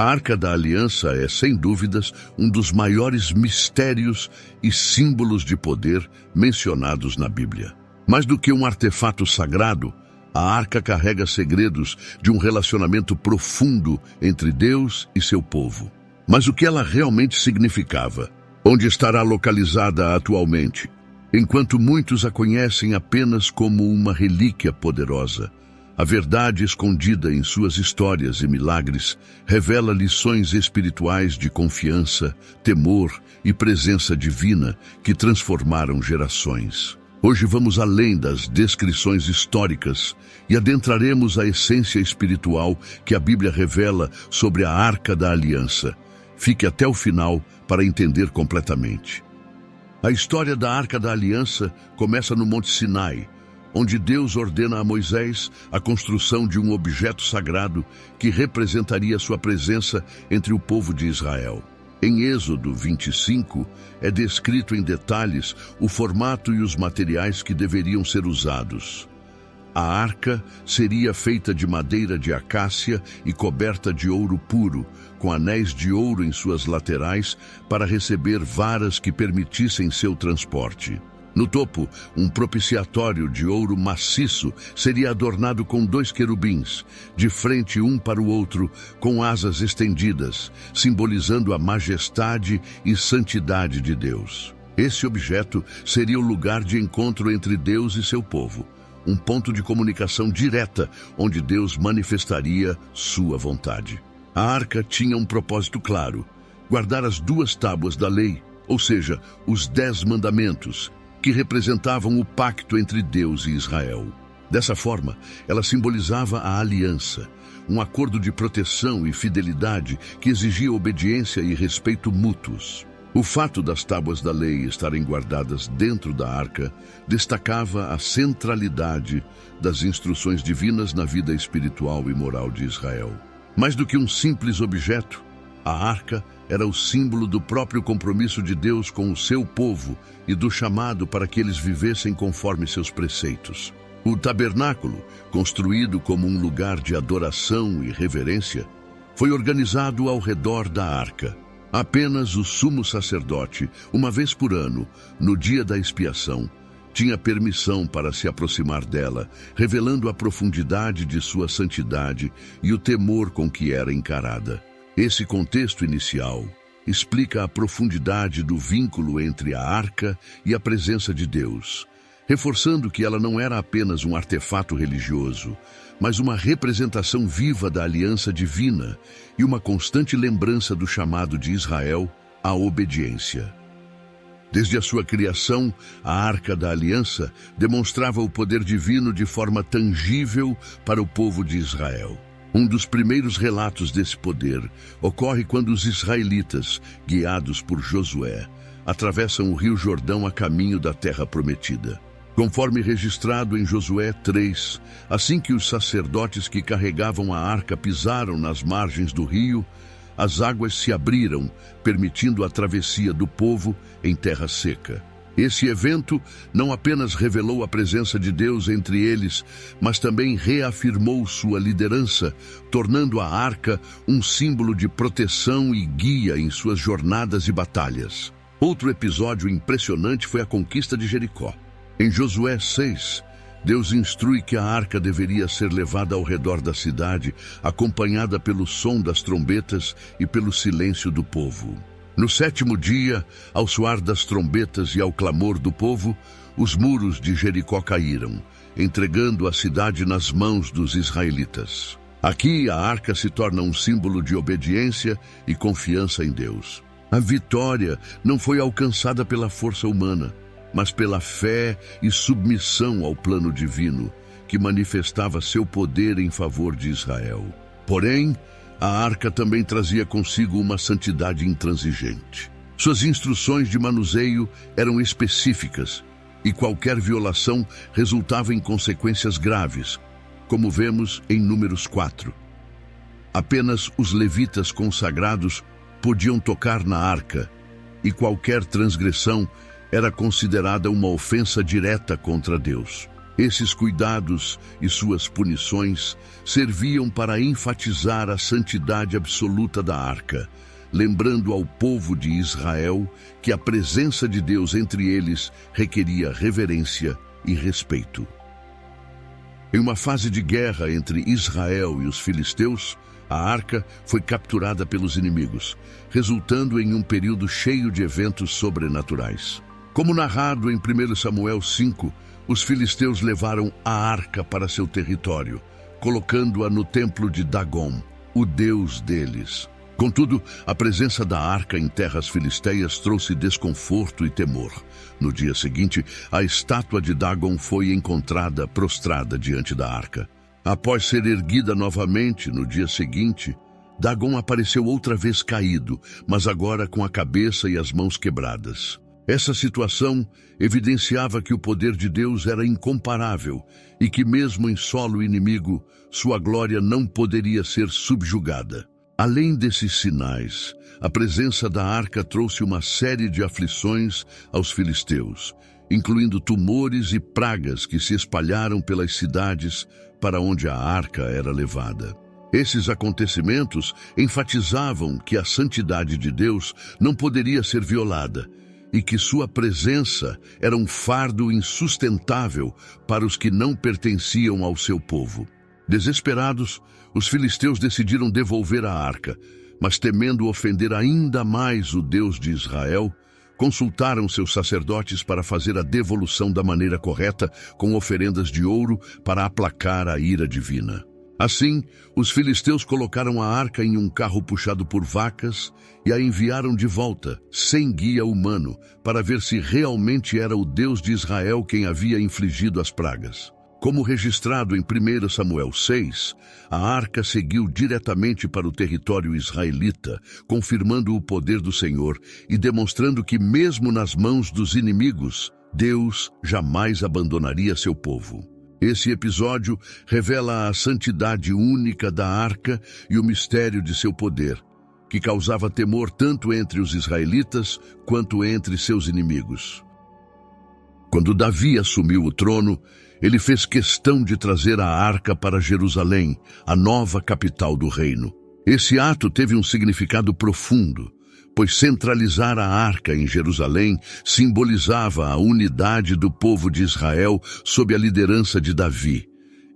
A Arca da Aliança é, sem dúvidas, um dos maiores mistérios e símbolos de poder mencionados na Bíblia. Mais do que um artefato sagrado, a Arca carrega segredos de um relacionamento profundo entre Deus e seu povo. Mas o que ela realmente significava? Onde estará localizada atualmente? Enquanto muitos a conhecem apenas como uma relíquia poderosa, a verdade escondida em suas histórias e milagres revela lições espirituais de confiança, temor e presença divina que transformaram gerações. Hoje vamos além das descrições históricas e adentraremos a essência espiritual que a Bíblia revela sobre a Arca da Aliança. Fique até o final para entender completamente. A história da Arca da Aliança começa no Monte Sinai, onde Deus ordena a Moisés a construção de um objeto sagrado que representaria sua presença entre o povo de Israel. Em Êxodo 25, é descrito em detalhes o formato e os materiais que deveriam ser usados. A arca seria feita de madeira de acácia e coberta de ouro puro, com anéis de ouro em suas laterais para receber varas que permitissem seu transporte. No topo, um propiciatório de ouro maciço seria adornado com 2 querubins, de frente um para o outro, com asas estendidas, simbolizando a majestade e santidade de Deus. Esse objeto seria o lugar de encontro entre Deus e seu povo, um ponto de comunicação direta onde Deus manifestaria sua vontade. A arca tinha um propósito claro: guardar as 2 tábuas da lei, ou seja, os 10 mandamentos, que representavam o pacto entre Deus e Israel. Dessa forma, ela simbolizava a aliança, um acordo de proteção e fidelidade que exigia obediência e respeito mútuos. O fato das tábuas da lei estarem guardadas dentro da arca destacava a centralidade das instruções divinas na vida espiritual e moral de Israel. Mais do que um simples objeto, a arca era o símbolo do próprio compromisso de Deus com o seu povo e do chamado para que eles vivessem conforme seus preceitos. O tabernáculo, construído como um lugar de adoração e reverência, foi organizado ao redor da arca. Apenas o sumo sacerdote, uma vez por ano, no dia da expiação, tinha permissão para se aproximar dela, revelando a profundidade de sua santidade e o temor com que era encarada. Esse contexto inicial explica a profundidade do vínculo entre a arca e a presença de Deus, reforçando que ela não era apenas um artefato religioso, mas uma representação viva da aliança divina e uma constante lembrança do chamado de Israel à obediência. Desde a sua criação, a Arca da Aliança demonstrava o poder divino de forma tangível para o povo de Israel. Um dos primeiros relatos desse poder ocorre quando os israelitas, guiados por Josué, atravessam o rio Jordão a caminho da Terra Prometida. Conforme registrado em Josué 3, assim que os sacerdotes que carregavam a arca pisaram nas margens do rio, as águas se abriram, permitindo a travessia do povo em terra seca. Esse evento não apenas revelou a presença de Deus entre eles, mas também reafirmou sua liderança, tornando a arca um símbolo de proteção e guia em suas jornadas e batalhas. Outro episódio impressionante foi a conquista de Jericó. Em Josué 6, Deus instrui que a arca deveria ser levada ao redor da cidade, acompanhada pelo som das trombetas e pelo silêncio do povo. No 7º dia, ao soar das trombetas e ao clamor do povo, os muros de Jericó caíram, entregando a cidade nas mãos dos israelitas. Aqui, a arca se torna um símbolo de obediência e confiança em Deus. A vitória não foi alcançada pela força humana, mas pela fé e submissão ao plano divino, que manifestava seu poder em favor de Israel. Porém, a arca também trazia consigo uma santidade intransigente. Suas instruções de manuseio eram específicas, e qualquer violação resultava em consequências graves, como vemos em Números 4. Apenas os levitas consagrados podiam tocar na arca, e qualquer transgressão era considerada uma ofensa direta contra Deus. Esses cuidados e suas punições serviam para enfatizar a santidade absoluta da arca, lembrando ao povo de Israel que a presença de Deus entre eles requeria reverência e respeito. Em uma fase de guerra entre Israel e os filisteus, a arca foi capturada pelos inimigos, resultando em um período cheio de eventos sobrenaturais. Como narrado em 1 Samuel 5, os filisteus levaram a arca para seu território, colocando-a no templo de Dagom, o deus deles. Contudo, a presença da arca em terras filisteias trouxe desconforto e temor. No dia seguinte, a estátua de Dagom foi encontrada prostrada diante da arca. Após ser erguida novamente no dia seguinte, Dagom apareceu outra vez caído, mas agora com a cabeça e as mãos quebradas. Essa situação evidenciava que o poder de Deus era incomparável e que mesmo em solo inimigo, sua glória não poderia ser subjugada. Além desses sinais, a presença da arca trouxe uma série de aflições aos filisteus, incluindo tumores e pragas que se espalharam pelas cidades para onde a arca era levada. Esses acontecimentos enfatizavam que a santidade de Deus não poderia ser violada e que sua presença era um fardo insustentável para os que não pertenciam ao seu povo. Desesperados, os filisteus decidiram devolver a arca, mas temendo ofender ainda mais o Deus de Israel, consultaram seus sacerdotes para fazer a devolução da maneira correta, com oferendas de ouro para aplacar a ira divina. Assim, os filisteus colocaram a arca em um carro puxado por vacas e a enviaram de volta, sem guia humano, para ver se realmente era o Deus de Israel quem havia infligido as pragas. Como registrado em 1 Samuel 6, a arca seguiu diretamente para o território israelita, confirmando o poder do Senhor e demonstrando que, mesmo nas mãos dos inimigos, Deus jamais abandonaria seu povo. Esse episódio revela a santidade única da arca e o mistério de seu poder, que causava temor tanto entre os israelitas quanto entre seus inimigos. Quando Davi assumiu o trono, ele fez questão de trazer a arca para Jerusalém, a nova capital do reino. Esse ato teve um significado profundo, pois centralizar a arca em Jerusalém simbolizava a unidade do povo de Israel sob a liderança de Davi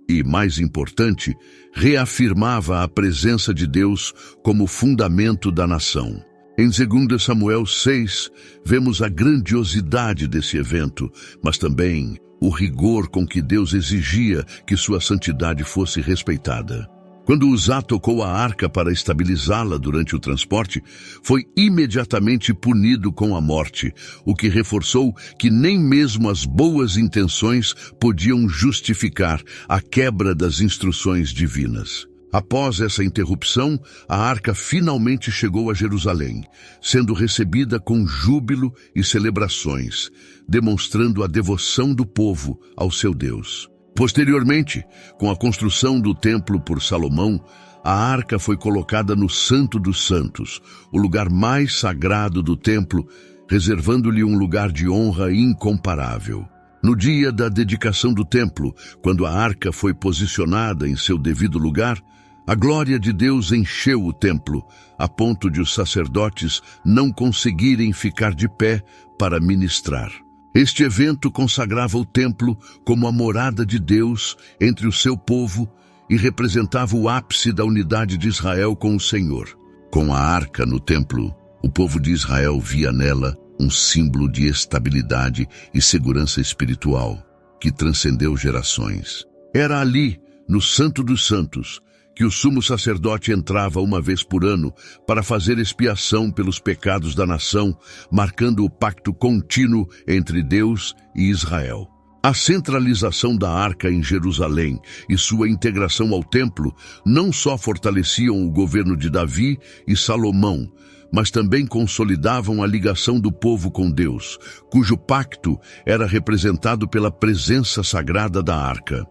e, mais importante, reafirmava a presença de Deus como fundamento da nação. Em 2 Samuel 6, vemos a grandiosidade desse evento, mas também o rigor com que Deus exigia que sua santidade fosse respeitada. Quando Uzá tocou a arca para estabilizá-la durante o transporte, foi imediatamente punido com a morte, o que reforçou que nem mesmo as boas intenções podiam justificar a quebra das instruções divinas. Após essa interrupção, a arca finalmente chegou a Jerusalém, sendo recebida com júbilo e celebrações, demonstrando a devoção do povo ao seu Deus. Posteriormente, com a construção do templo por Salomão, a arca foi colocada no Santo dos Santos, o lugar mais sagrado do templo, reservando-lhe um lugar de honra incomparável. No dia da dedicação do templo, quando a arca foi posicionada em seu devido lugar, a glória de Deus encheu o templo, a ponto de os sacerdotes não conseguirem ficar de pé para ministrar. Este evento consagrava o templo como a morada de Deus entre o seu povo e representava o ápice da unidade de Israel com o Senhor. Com a arca no templo, o povo de Israel via nela um símbolo de estabilidade e segurança espiritual que transcendeu gerações. Era ali, no Santo dos Santos, que o sumo sacerdote entrava uma vez por ano para fazer expiação pelos pecados da nação, marcando o pacto contínuo entre Deus e Israel. A centralização da arca em Jerusalém e sua integração ao templo não só fortaleciam o governo de Davi e Salomão, mas também consolidavam a ligação do povo com Deus, cujo pacto era representado pela presença sagrada da arca.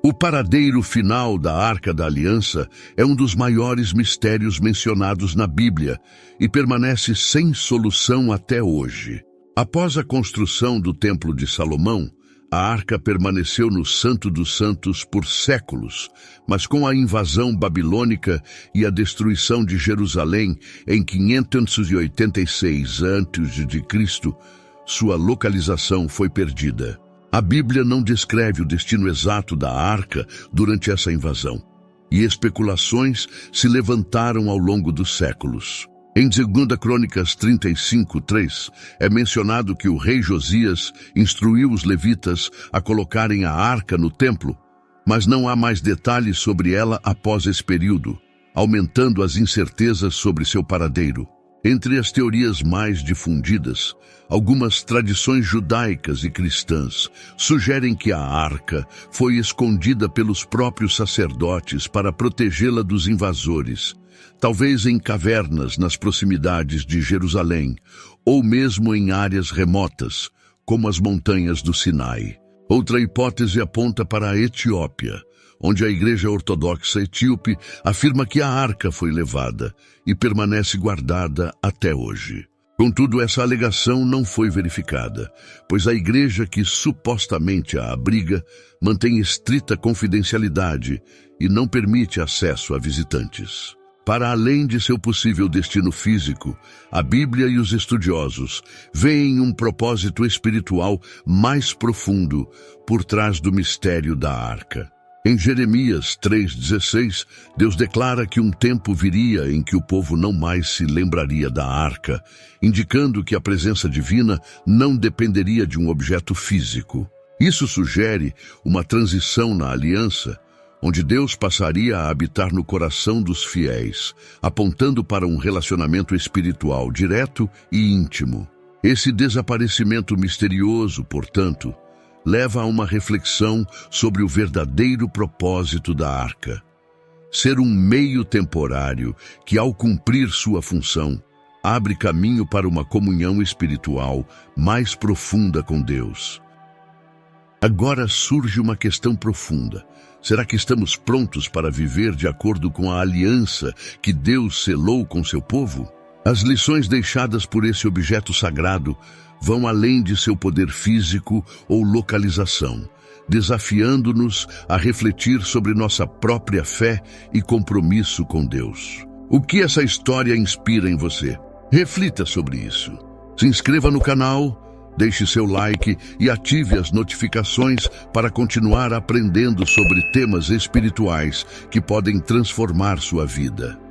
O paradeiro final da Arca da Aliança é um dos maiores mistérios mencionados na Bíblia e permanece sem solução até hoje. Após a construção do Templo de Salomão, A arca permaneceu no Santo dos Santos por séculos, mas com a invasão babilônica e a destruição de Jerusalém em 586 a.C., sua localização foi perdida. A Bíblia não descreve o destino exato da arca durante essa invasão, e especulações se levantaram ao longo dos séculos. Em 2 Crônicas 35:3, é mencionado que o rei Josias instruiu os levitas a colocarem a arca no templo, mas não há mais detalhes sobre ela após esse período, aumentando as incertezas sobre seu paradeiro. Entre as teorias mais difundidas, algumas tradições judaicas e cristãs sugerem que a arca foi escondida pelos próprios sacerdotes para protegê-la dos invasores, talvez em cavernas nas proximidades de Jerusalém, ou mesmo em áreas remotas, como as montanhas do Sinai. Outra hipótese aponta para a Etiópia, onde a Igreja Ortodoxa Etíope afirma que a arca foi levada e permanece guardada até hoje. Contudo, essa alegação não foi verificada, pois a igreja que supostamente a abriga mantém estrita confidencialidade e não permite acesso a visitantes. Para além de seu possível destino físico, a Bíblia e os estudiosos veem um propósito espiritual mais profundo por trás do mistério da arca. Em Jeremias 3,16, Deus declara que um tempo viria em que o povo não mais se lembraria da arca, indicando que a presença divina não dependeria de um objeto físico. Isso sugere uma transição na aliança, onde Deus passaria a habitar no coração dos fiéis, apontando para um relacionamento espiritual direto e íntimo. Esse desaparecimento misterioso, portanto, leva a uma reflexão sobre o verdadeiro propósito da arca: ser um meio temporário que, ao cumprir sua função, abre caminho para uma comunhão espiritual mais profunda com Deus. Agora surge uma questão profunda. Será que estamos prontos para viver de acordo com a aliança que Deus selou com seu povo? As lições deixadas por esse objeto sagrado vão além de seu poder físico ou localização, desafiando-nos a refletir sobre nossa própria fé e compromisso com Deus. O que essa história inspira em você? Reflita sobre isso. Se inscreva no canal, deixe seu like e ative as notificações para continuar aprendendo sobre temas espirituais que podem transformar sua vida.